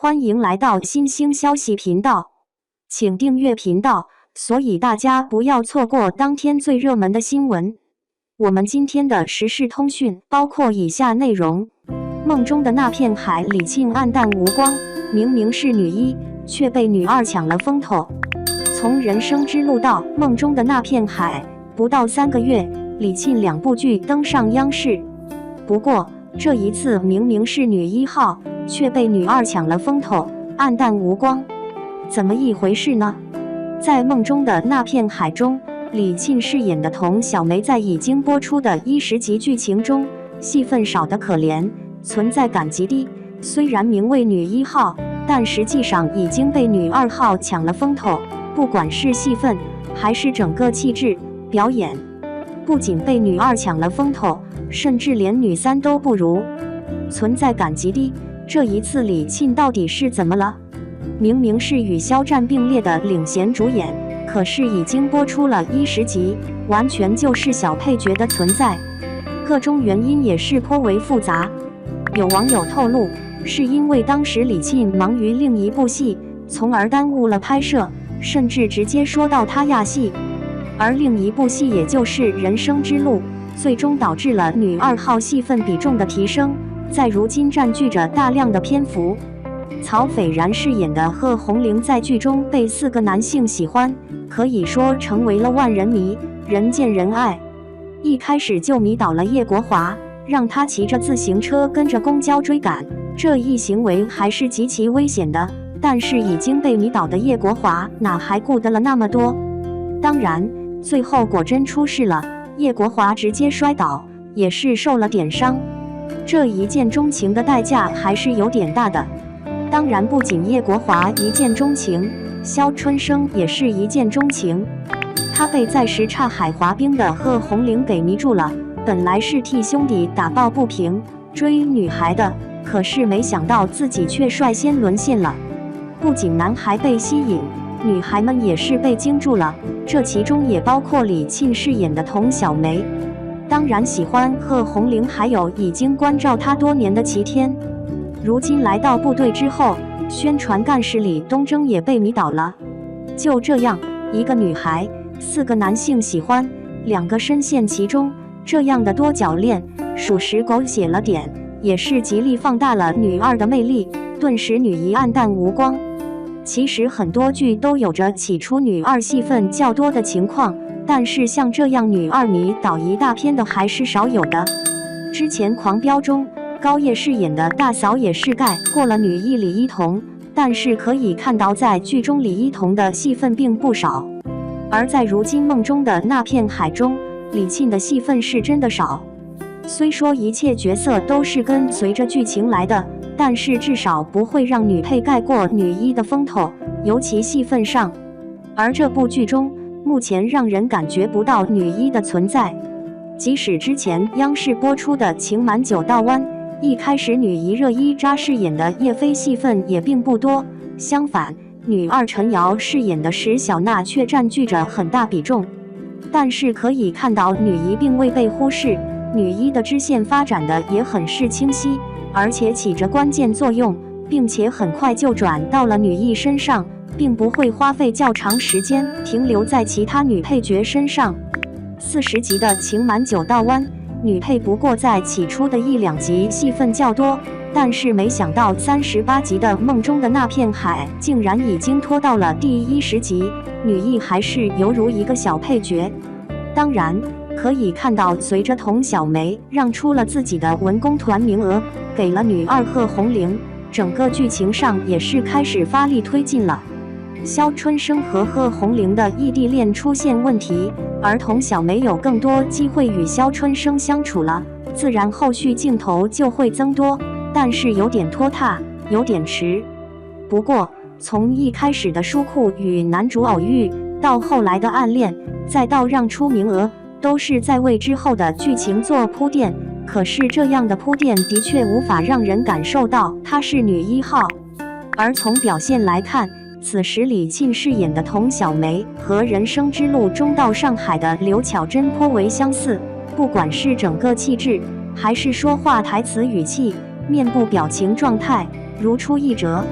欢迎来到新兴消息频道，请订阅频道，所以大家不要错过当天最热门的新闻。我们今天的时事通讯包括以下内容：梦中的那片海，李沁黯淡无光，明明是女一，却被女二抢了风头。从人生之路到梦中的那片海，不到3个月，李沁2部剧登上央视。不过这一次明明是女1号，却被女2抢了风头，黯淡无光，怎么一回事呢？在梦中的那片海中，李沁饰演的童小梅在已经播出的10集剧情中，戏份少得可怜，存在感极低。虽然名为女1号，但实际上已经被女2号抢了风头，不管是戏份还是整个气质表演，不仅被女2抢了风头，甚至连女3都不如，存在感极低。这一次李沁到底是怎么了？明明是与肖战并列的领衔主演，可是已经播出了10集，完全就是小配角的存在。各种原因也是颇为复杂。有网友透露，是因为当时李沁忙于另一部戏，从而耽误了拍摄，甚至直接说到她压戏。而另一部戏也就是《人生之路》，最终导致了女2号戏份比重的提升，在如今占据着大量的篇幅。曹斐然饰演的贺红玲在剧中被4个男性喜欢，可以说成为了万人迷，人见人爱。一开始就迷倒了叶国华，让他骑着自行车跟着公交追赶，这一行为还是极其危险的。但是已经被迷倒的叶国华哪还顾得了那么多？当然，最后果真出事了，叶国华直接摔倒，也是受了点伤。这一见钟情的代价还是有点大的。当然，不仅叶国华一见钟情，肖春生也是一见钟情。他被在什刹海滑冰的贺红玲给迷住了，本来是替兄弟打抱不平，追女孩的，可是没想到自己却率先沦陷了。不仅男孩被吸引，女孩们也是被惊住了，这其中也包括李沁饰演的童小梅。当然，喜欢贺红玲还有已经关照她多年的齐天。如今来到部队之后，宣传干事李东征也被迷倒了。就这样，一个女孩，4个男性喜欢，2个深陷其中，这样的多角恋，属实狗血了点，也是极力放大了女2的魅力，顿时女1黯淡无光。其实很多剧都有着起初女2戏份较多的情况，但是像这样女2迷倒一大片的还是少有的。之前《狂飙》中，高叶饰演的大嫂也是盖过了女1李一桐，但是可以看到在剧中李一桐的戏份并不少。而在如今梦中的那片海中，李沁的戏份是真的少。虽说一切角色都是跟随着剧情来的，但是至少不会让女配盖过女1的风头，尤其戏份上。而这部剧中，目前让人感觉不到女1的存在。即使之前央视播出的《情满9道湾》，一开始女1热依扎饰演的叶飞戏份也并不多，相反，女2陈瑶饰演的石小娜却占据着很大比重。但是可以看到女1并未被忽视，女1的支线发展的也很是清晰，而且起着关键作用，并且很快就转到了女1身上，并不会花费较长时间停留在其他女配角身上。40集的《情满9道湾》，女配不过在起初的1-2集戏份较多，但是没想到38集的《梦中的那片海》竟然已经拖到了第10集，女1还是犹如一个小配角。当然，可以看到随着童小梅让出了自己的文工团名额，给了女2贺红玲，整个剧情上也是开始发力推进了。肖春生和贺红玲的异地恋出现问题，而童小梅有更多机会与肖春生相处了，自然后续镜头就会增多，但是有点拖沓，有点迟。不过，从一开始的书库与男主偶遇，到后来的暗恋，再到让出名额，都是在为之后的剧情做铺垫。可是这样的铺垫的确无法让人感受到她是女1号。而从表现来看，此时李沁饰演的童小梅和《人生之路》中到上海的刘巧珍颇为相似，不管是整个气质，还是说话台词语气，面部表情状态，如出一辙。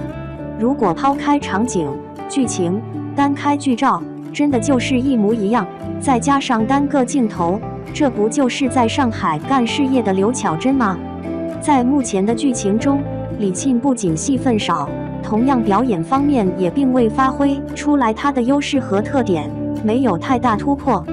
如果抛开场景、剧情，单开剧照，真的就是一模一样，再加上单个镜头，这不就是在上海干事业的刘巧珍吗？在目前的剧情中，李沁不仅戏份少，同样表演方面也并未发挥出来她的优势和特点，没有太大突破。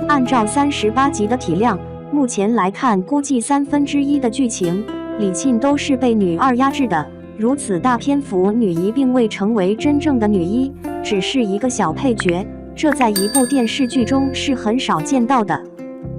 按照38集的体量，目前来看，估计1/3的剧情，李沁都是被女二压制的。如此大篇幅，女一并未成为真正的女一，只是一个小配角，这在一部电视剧中是很少见到的。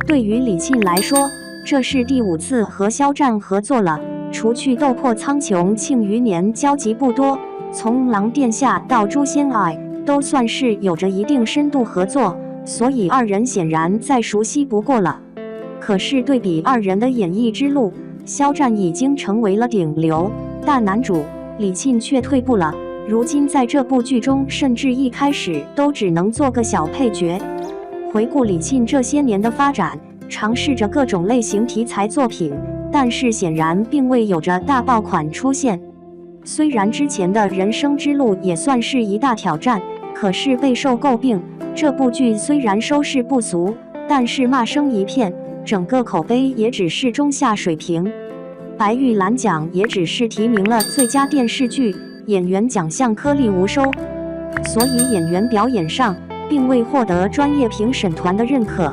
对于李沁来说，这是第5次和肖战合作了，除去《斗破苍穹》《庆余年》交集不多，从《狼殿下》到《诛仙爱》都算是有着一定深度合作，所以二人显然再熟悉不过了。可是对比二人的演艺之路，肖战已经成为了顶流大男主，李沁却退步了。如今在这部剧中，甚至一开始都只能做个小配角。回顾李沁这些年的发展，尝试着各种类型题材作品，但是显然并未有着大爆款出现。虽然之前的人生之路也算是一大挑战，可是备受诟病。这部剧虽然收视不俗，但是骂声一片，整个口碑也只是中下水平。白玉兰奖也只是提名了最佳电视剧，演员奖项颗粒无收，所以演员表演上并未获得专业评审团的认可。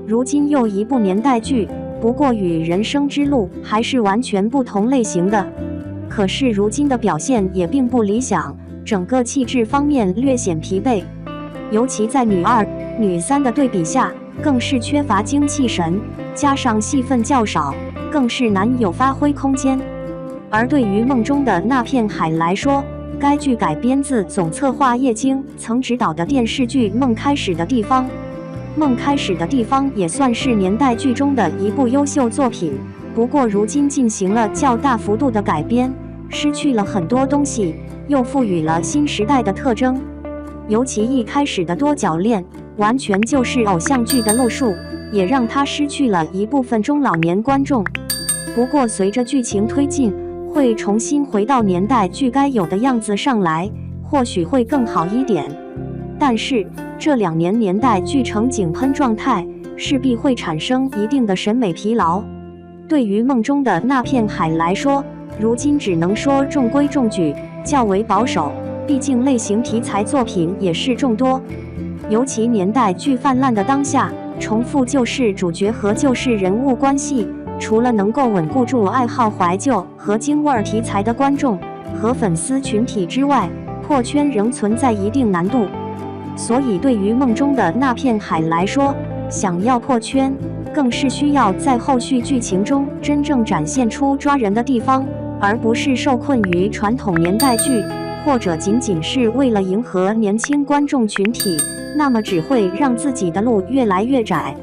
如今又一部年代剧，不过与人生之路还是完全不同类型的，可是如今的表现也并不理想，整个气质方面略显疲惫，尤其在女二、女三的对比下，更是缺乏精气神，加上戏份较少，更是难有发挥空间。而对于梦中的那片海来说，该剧改编自总策划叶京曾执导的电视剧《梦开始的地方》。《梦开始的地方》也算是年代剧中的一部优秀作品，不过如今进行了较大幅度的改编，失去了很多东西，又赋予了新时代的特征。尤其一开始的多角恋，完全就是偶像剧的路数，也让它失去了一部分中老年观众。不过随着剧情推进，会重新回到年代剧该有的样子上来，或许会更好一点。但是这2年年代剧呈井喷状态，势必会产生一定的审美疲劳。对于梦中的那片海来说，如今只能说中规中矩，较为保守，毕竟类型题材作品也是众多。尤其年代剧泛滥的当下，重复救世主角和救世人物关系，除了能够稳固住爱好怀旧和京味题材的观众和粉丝群体之外，破圈仍存在一定难度。所以对于梦中的那片海来说，想要破圈，更是需要在后续剧情中真正展现出抓人的地方，而不是受困于传统年代剧，或者仅仅是为了迎合年轻观众群体，那么只会让自己的路越来越窄。